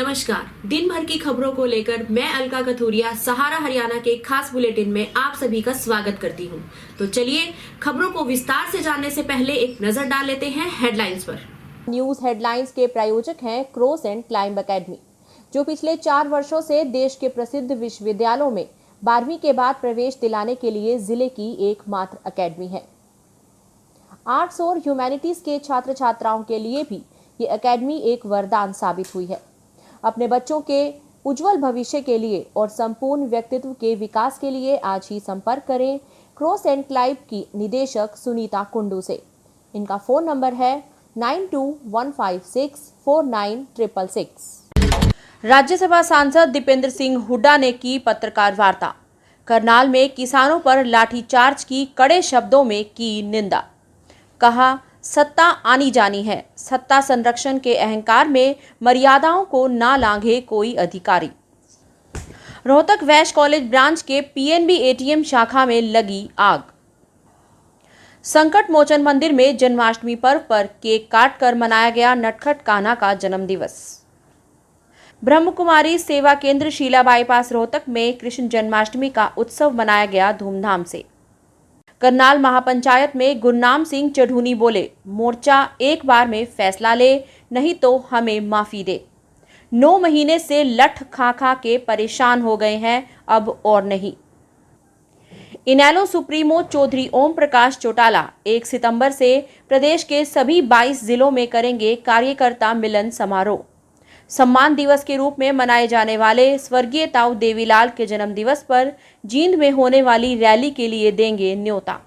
नमस्कार। दिन भर की खबरों को लेकर मैं अलका कथूरिया सहारा हरियाणा के खास बुलेटिन में आप सभी का स्वागत करती हूं। तो चलिए खबरों को विस्तार से जानने से पहले एक नजर डाल लेते हैं हेडलाइंस पर। न्यूज हेडलाइंस के प्रायोजक हैं क्रॉस एंड क्लाइंब एकेडमी, जो पिछले 4 वर्षों से देश के प्रसिद्ध विश्वविद्यालयों में 12वीं के बाद प्रवेश दिलाने के लिए जिले की एकमात्र एकेडमी है। आर्ट्स और ह्यूमैनिटीज के छात्र छात्राओं के लिए भी ये एकेडमी एक वरदान साबित हुई है। अपने बच्चों के उज्जवल भविष्य के लिए और संपूर्ण व्यक्तित्व के विकास के लिए आज ही संपर्क करें क्रॉस एंड क्लाइंब की निदेशक सुनीता कुंडू से। इनका फोन नंबर है 9215649666। राज्यसभा सांसद दीपेंद्र सिंह हुड्डा ने की पत्रकार वार्ता। करनाल में किसानों पर लाठीचार्ज की कड़े शब्दों में की निंदा। कहा, सत्ता आनी जानी है, सत्ता संरक्षण के अहंकार में मर्यादाओं को ना लांघे कोई अधिकारी। रोहतक वैश्य कॉलेज ब्रांच के पीएनबी एटीएम शाखा में लगी आग। संकट मोचन मंदिर में जन्माष्टमी पर्व पर केक काटकर मनाया गया नटखट कान्हा का जन्मदिवस। ब्रह्मकुमारी सेवा केंद्र शीला बाईपास रोहतक में कृष्ण जन्माष्टमी का उत्सव मनाया गया धूमधाम से। करनाल महापंचायत में गुरनाम सिंह चढ़ूनी बोले, मोर्चा एक बार में फैसला ले, नहीं तो हमें माफी दे। 9 महीने से लठ खा खा के परेशान हो गए हैं, अब और नहीं। इनेलो सुप्रीमो चौधरी ओम प्रकाश चौटाला 1 सितंबर से प्रदेश के सभी 22 जिलों में करेंगे कार्यकर्ता मिलन समारोह। सम्मान दिवस के रूप में मनाए जाने वाले स्वर्गीय ताऊ देवीलाल के जन्म दिवस पर जींद में होने वाली रैली के लिए देंगे न्योता।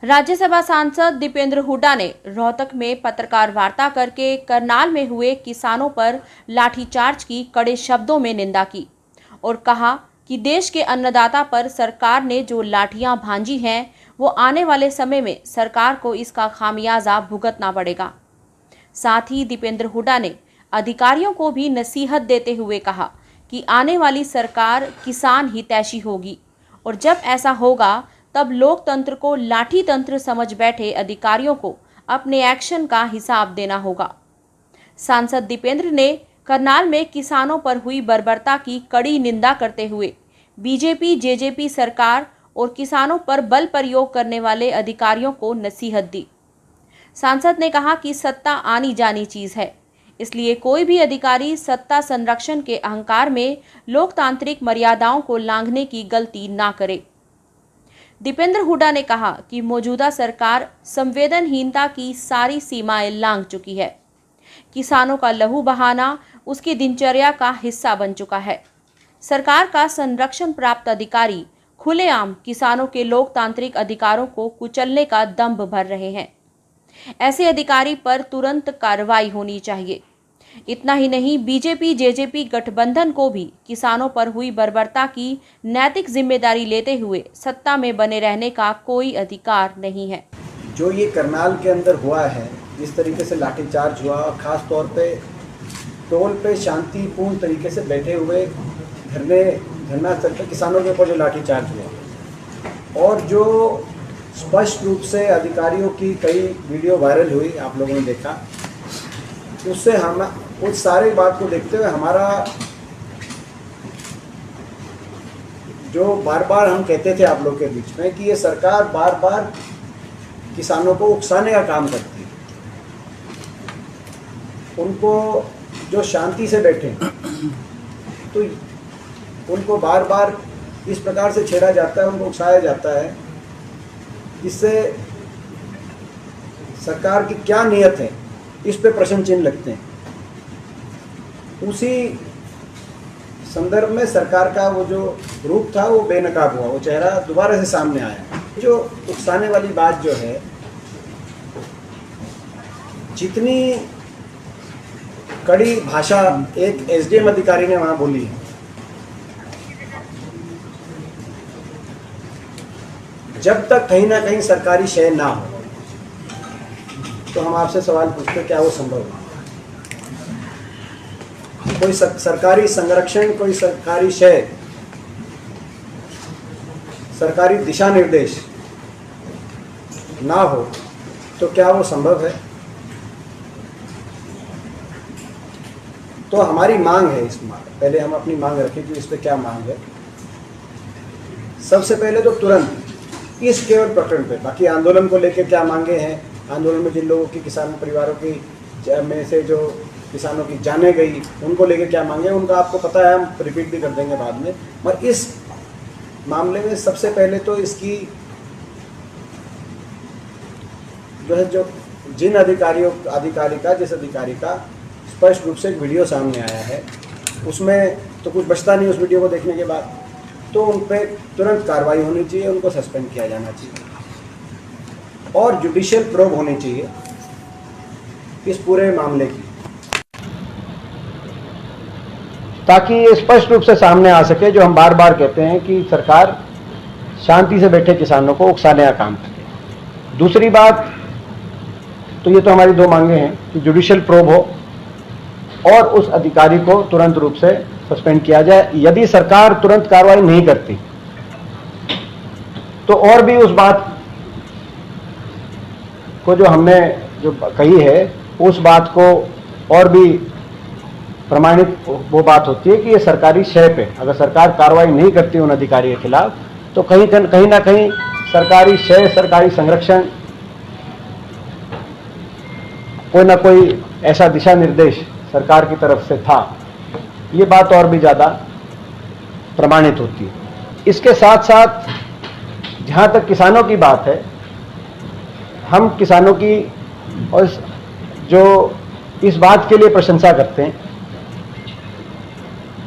राज्यसभा सांसद दीपेंद्र हुड्डा ने रोहतक में पत्रकार वार्ता करके करनाल में हुए किसानों पर लाठीचार्ज की कड़े शब्दों में निंदा की और कहा कि देश के अन्नदाता पर सरकार ने जो लाठियां भांजी हैं, वो आने वाले समय में सरकार को इसका खामियाजा भुगतना पड़ेगा। साथ ही दीपेंद्र हुड्डा ने अधिकारियों को भी नसीहत देते हुए कहा कि आने वाली सरकार किसान हितैषी होगी और जब ऐसा होगा तब लोकतंत्र को लाठी तंत्र समझ बैठे अधिकारियों को अपने एक्शन का हिसाब देना होगा। सांसद दीपेंद्र ने करनाल में किसानों पर हुई बर्बरता की कड़ी निंदा करते हुए बीजेपी जेजेपी सरकार और किसानों पर बल प्रयोग करने वाले अधिकारियों को नसीहत दी। सांसद ने कहा कि सत्ता आनी जानी चीज है, इसलिए कोई भी अधिकारी सत्ता संरक्षण के अहंकार में लोकतांत्रिक मर्यादाओं को लांघने की गलती ना करे। दीपेंद्र हुड्डा ने कहा कि मौजूदा सरकार संवेदनहीनता की सारी सीमाएं लांघ चुकी है। किसानों का लहू बहाना उसकी दिनचर्या का हिस्सा बन चुका है। सरकार का संरक्षण प्राप्त अधिकारी खुलेआम किसानों के लोकतांत्रिक अधिकारों को कुचलने का दंभ भर रहे हैं। ऐसे अधिकारी पर तुरंत कार्रवाई होनी चाहिए। इतना ही नहीं, बीजेपी जेजेपी गठबंधन को भी किसानों पर हुई बर्बरता की नैतिक जिम्मेदारी लेते हुए सत्ता में बने रहने का कोई अधिकार नहीं है। जो ये करनाल के अंदर हुआ है, जिस तरीके से लाठीचार्ज हुआ, खास तौर पे टोल पे शांतिपूर्ण तरीके से बैठे हुए धरना स्थल पर किसानों के ऊपर जो लाठीचार्ज हुआ और जो स्पष्ट रूप से अधिकारियों की कई वीडियो वायरल हुई, आप लोगों ने देखा, उससे हम उस सारी बात को देखते हुए हमारा जो बार बार हम कहते थे आप लोग के बीच में कि ये सरकार बार बार किसानों को उकसाने का काम करती है। उनको जो शांति से बैठे तो उनको बार बार इस प्रकार से छेड़ा जाता है, उनको उकसाया जाता है। इससे सरकार की क्या नियत है, इस पे प्रश्न चिन्ह लगते हैं। उसी संदर्भ में सरकार का वो जो रूप था वो बेनकाब हुआ, वो चेहरा दोबारा से सामने आया। जो उकसाने वाली बात जो है, जितनी कड़ी भाषा एक एसडीएम अधिकारी ने वहां बोली है, जब तक कहीं ना कहीं सरकारी शय ना हो, तो हम आपसे सवाल पूछते क्या वो संभव है? कोई सरकारी संरक्षण, कोई सरकारी शय, सरकारी दिशा निर्देश ना हो तो क्या वो संभव है? तो हमारी मांग है इस पहले हम अपनी मांग रखें कि इस पर क्या मांग है। सबसे पहले तो तुरंत इस केवल प्रकरण पे, बाकी आंदोलन को लेकर क्या मांगे हैं, आंदोलन में जिन लोगों की किसान परिवारों की में से जो किसानों की जाने गई उनको लेकर क्या मांगे, उनका आपको पता है, हम रिपीट भी कर देंगे बाद में। मगर इस मामले में सबसे पहले तो इसकी जो जिस अधिकारी का स्पष्ट रूप से एक वीडियो सामने आया है, उसमें तो कुछ बचता नहीं उस वीडियो को देखने के बाद, तो उन पर तुरंत कार्रवाई होनी चाहिए, उनको सस्पेंड किया जाना चाहिए और जुडिशियल प्रोब होनी चाहिए इस पूरे मामले की, ताकि ये स्पष्ट रूप से सामने आ सके जो हम बार बार कहते हैं कि सरकार शांति से बैठे किसानों को उकसाने का काम करे। दूसरी बात, तो ये तो हमारी दो मांगे हैं कि जुडिशियल प्रोब हो और उस अधिकारी को तुरंत रूप से सस्पेंड किया जाए। यदि सरकार तुरंत कार्रवाई नहीं करती तो और भी उस बात को जो हमने जो कही है उस बात को और भी प्रमाणित वो बात होती है कि ये सरकारी शय पे अगर सरकार कार्रवाई नहीं करती उन अधिकारी के खिलाफ तो कहीं ना कहीं सरकारी शय, सरकारी संरक्षण, कोई ना कोई ऐसा दिशा निर्देश सरकार की तरफ से था, ये बात और भी ज़्यादा प्रमाणित होती है। इसके साथ साथ जहाँ तक किसानों की बात है, हम किसानों की और जो इस बात के लिए प्रशंसा करते हैं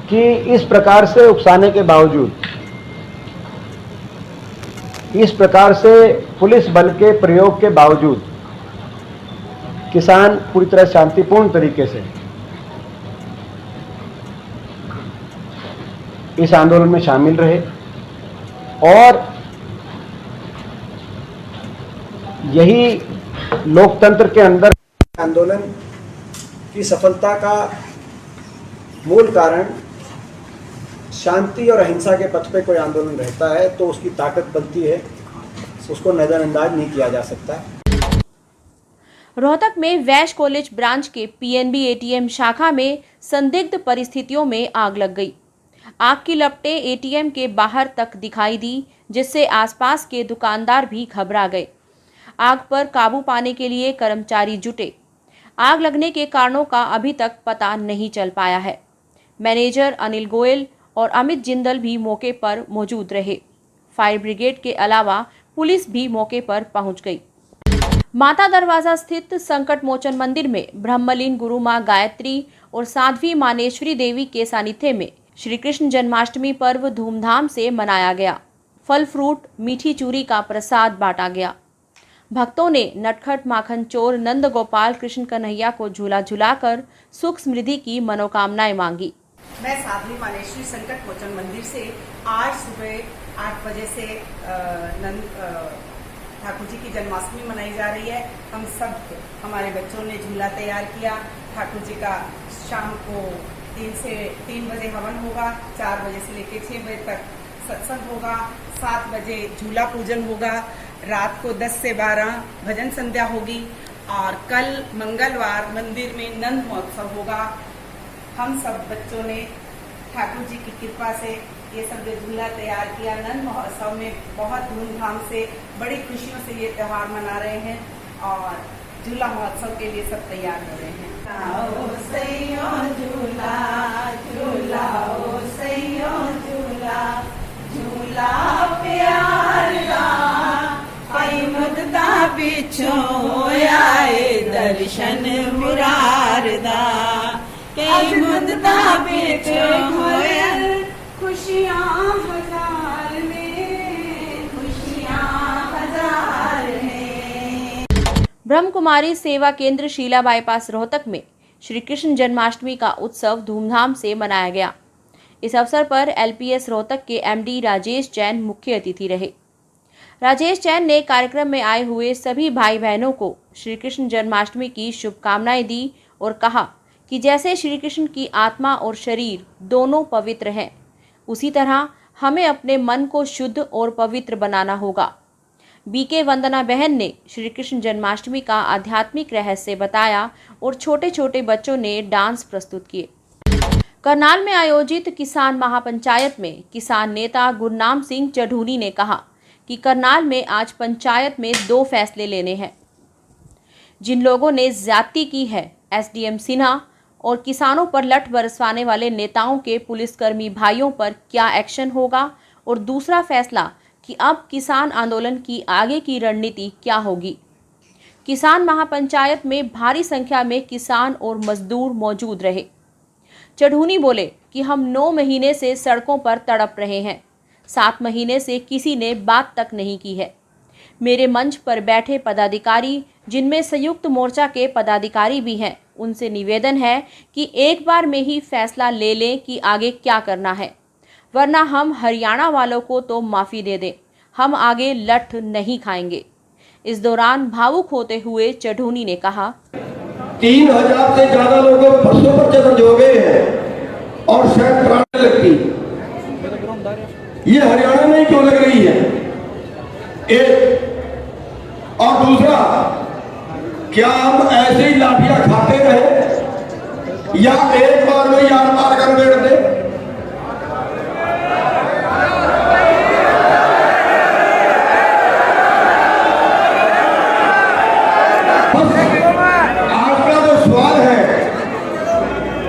कि इस प्रकार से उकसाने के बावजूद, इस प्रकार से पुलिस बल के प्रयोग के बावजूद किसान पूरी तरह शांतिपूर्ण तरीके से इस आंदोलन में शामिल रहे और यही लोकतंत्र के अंदर आंदोलन की सफलता का मूल कारण शांति और अहिंसा के पथ पे कोई आंदोलन रहता है तो उसकी ताकत बनती है, उसको नजरअंदाज नहीं किया जा सकता। रोहतक में वैश कॉलेज ब्रांच के पीएनबी एटीएम शाखा में संदिग्ध परिस्थितियों में आग लग गई। आग की लपटें एटीएम के बाहर तक दिखाई दी, जिससे आसपास के दुकानदार भी घबरा गए। आग पर काबू पाने के लिए कर्मचारी जुटे। आग लगने के कारणों का अभी तक पता नहीं चल पाया है। मैनेजर अनिल गोयल और अमित जिंदल भी मौके पर मौजूद रहे। फायर ब्रिगेड के अलावा पुलिस भी मौके पर पहुंच गई। माता दरवाजा स्थित संकट मोचन मंदिर में ब्रह्मलीन गुरु मां गायत्री और साध्वी मानेश्वरी देवी के सानिध्य में श्री कृष्ण जन्माष्टमी पर्व धूमधाम से मनाया गया। फल फ्रूट, मीठी चूरी का प्रसाद बांटा गया। भक्तों ने नटखट माखन चोर नंद गोपाल कृष्ण कन्हैया को झूला झुलाकर सुख समृद्धि की मनोकामनाएं मांगी। मैं साध्वी मानेश्वरी संकट मोचन मंदिर से आज सुबह 8 बजे से ठाकुर जी की जन्माष्टमी मनाई जा रही है। हम सब हमारे बच्चों ने झूला तैयार किया। ठाकुर जी का शाम को 3 बजे हवन होगा, 4 बजे से लेकर 6 बजे तक सत्संग होगा, 7 बजे झूला पूजन होगा, रात को 10 से 12 भजन संध्या होगी और कल मंगलवार मंदिर में नंद महोत्सव होगा। हम सब बच्चों ने ठाकुर जी की कृपा से ये सब जो झूला तैयार किया, नंद महोत्सव में बहुत धूमधाम से बड़ी खुशियों से ये त्योहार मना रहे हैं और झूला महोत्सव के लिए सब तैयार हो रहे हैं। झूला झूला ओ सैयो झूला झूला प्यार मुद्दा पिछो आए दर्शन मुरारदा कई मुद्दा पिछो खुशियाँ हजार में खुशियाँ हजार में। ब्रह्म कुमारी सेवा केंद्र शीला बाईपास रोहतक में श्री कृष्ण जन्माष्टमी का उत्सव धूमधाम से मनाया गया। इस अवसर पर एलपीएस रोहतक के एमडी राजेश जैन मुख्य अतिथि रहे। राजेश जैन ने कार्यक्रम में आए हुए सभी भाई बहनों को श्री कृष्ण जन्माष्टमी की शुभकामनाएं दी और कहा कि जैसे श्री कृष्ण की आत्मा और शरीर दोनों पवित्र हैं, उसी तरह हमें अपने मन को शुद्ध और पवित्र बनाना होगा। बीके वंदना बहन ने श्री कृष्ण जन्माष्टमी का आध्यात्मिक रहस्य बताया और छोटे छोटे बच्चों ने डांस प्रस्तुत किए। करनाल में आयोजित किसान महापंचायत में किसान नेता गुरनाम सिंह चढ़ूनी ने कहा कि करनाल में आज पंचायत में 2 फैसले लेने हैं। जिन लोगों ने ज्यादती की है, एसडीएम सिन्हा और किसानों पर लठ बरसवाने वाले नेताओं के पुलिसकर्मी भाइयों पर क्या एक्शन होगा, और दूसरा फैसला कि अब किसान आंदोलन की आगे की रणनीति क्या होगी। किसान महापंचायत में भारी संख्या में किसान और मजदूर मौजूद रहे। चढ़ूनी बोले कि हम 9 महीने से सड़कों पर तड़प रहे हैं, 7 महीने से किसी ने बात तक नहीं की है। मेरे मंच पर बैठे पदाधिकारी, जिनमें संयुक्त मोर्चा के पदाधिकारी भी हैं, उनसे निवेदन है कि एक बार में ही फैसला ले लें कि आगे क्या करना है, वरना हम हरियाणा वालों को तो माफ़ी दे दें, हम आगे लठ नहीं खाएंगे। इस दौरान भावुक होते हुए चढ़ूनी ने कहा, 3000 से ज्यादा लोगों बसों पर दर्ज हो गए हैं और शायद प्राण लगती। ये हरियाणा में क्यों लग रही है? एक और दूसरा, क्या हम ऐसे ही लाठियां खाते रहे या एक बार में यार पार कर बैठते?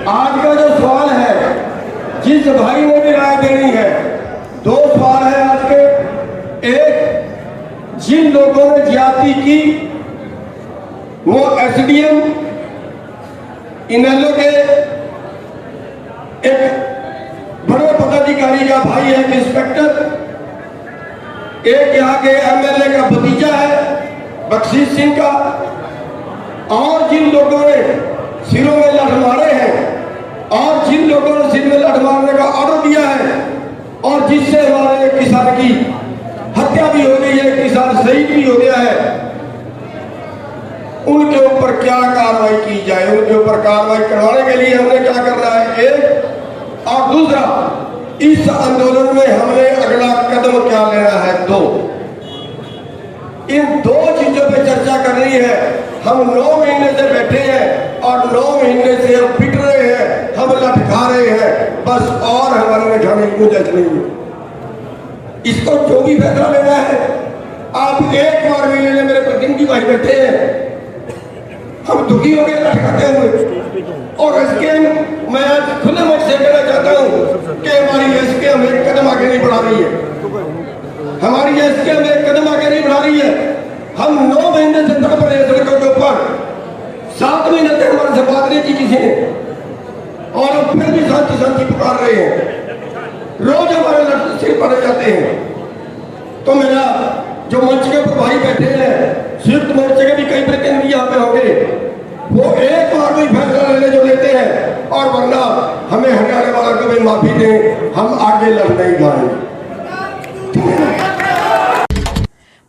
आज का जो सवाल है, जिस भाई ने भी राय देनी है, 2 सवाल है आज के। एक, जिन लोगों ने ज्यादती की वो एसडीएम इनेलो के एक बड़े पदाधिकारी का भाई है, इंस्पेक्टर। एक यहाँ के एमएलए का भतीजा है बख्शीश सिंह का। और जिन लोगों ने सिरों में लठ मारे हैं और जिन लोगों ने सिर में लठ मारने का ऑर्डर दिया है और जिससे हमारे किसान की हत्या भी हो गई है, किसान शहीद भी हो गया है, उनके ऊपर क्या कार्रवाई की जाए, उनके ऊपर कार्रवाई करवाने के लिए हमने क्या करना है, एक। और दूसरा, इस आंदोलन में हमने अगला कदम क्या लेना है, 2। इन 2 चीजों पे चर्चा करनी है। हम 9 महीने से बैठे हैं और 9 महीने से हम पिट रहे हैं, हम लठ खा रहे हैं, बस और हमारे में खाने की गुंजाइश नहीं है। इसको जो भी फैसला लेना है, आप एक बार भी ले लें। मेरे प्रतिनिधि भाई बैठे हैं, हम दुखी हो गए लठ खाते हुए। और इसके मैं आज खुले मन से कहना चाहता हूँ कि हमारी इसके हम एक कदम आगे नहीं बढ़ा रही है, हमारी इसके हम एक कदम आगे नहीं बढ़ा रही है। हम 9 महीने से तड़प रहे हैं सड़कों के ऊपर, 7 महीने तक हमारे से बात नहीं की किसी ने, और हम फिर भी शांति शांति पुकार रहे हैं। रोज हमारे लड़ सिर पड़े जाते हैं। तो मेरा जो मंच के ऊपर भाई बैठे हैं, संयुक्त मोर्चे के भी कई प्रतिनिधि यहाँ पे होंगे, वो एक बार भी फैसला लेने जो लेते हैं, और वरना हमें हरियाणा वालों को भी माफी दें, हम आगे लड़ नहीं पाएंगे।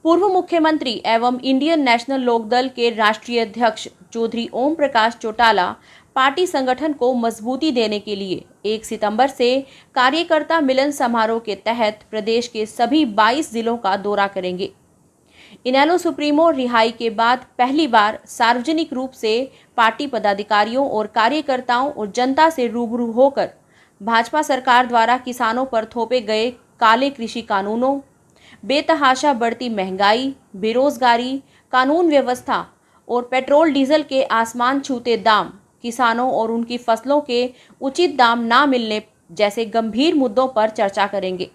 पूर्व मुख्यमंत्री एवं इंडियन नेशनल लोकदल के राष्ट्रीय अध्यक्ष चौधरी ओम प्रकाश चौटाला पार्टी संगठन को मजबूती देने के लिए 1 सितंबर से कार्यकर्ता मिलन समारोह के तहत प्रदेश के सभी 22 जिलों का दौरा करेंगे। इनेलो सुप्रीमो रिहाई के बाद पहली बार सार्वजनिक रूप से पार्टी पदाधिकारियों और कार्यकर्ताओं और जनता से रूबरू होकर भाजपा सरकार द्वारा किसानों पर थोपे गए काले कृषि कानूनों, बेतहाशा बढ़ती महंगाई, बेरोजगारी, कानून व्यवस्था और पेट्रोल डीजल के आसमान छूते दाम, किसानों और उनकी फसलों के उचित दाम ना मिलने जैसे गंभीर मुद्दों पर चर्चा करेंगे।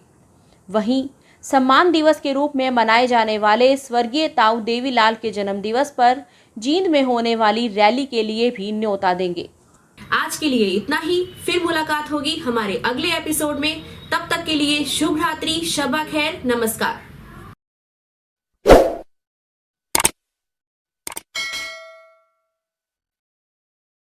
वहीं सम्मान दिवस के रूप में मनाए जाने वाले स्वर्गीय ताऊ देवीलाल के जन्म दिवस पर जींद में होने वाली रैली के लिए भी न्योता देंगे। आज के लिए इतना ही, फिर मुलाकात होगी हमारे अगले एपिसोड में। तब तक के लिए शुभ रात्रि, शब खैर, नमस्कार।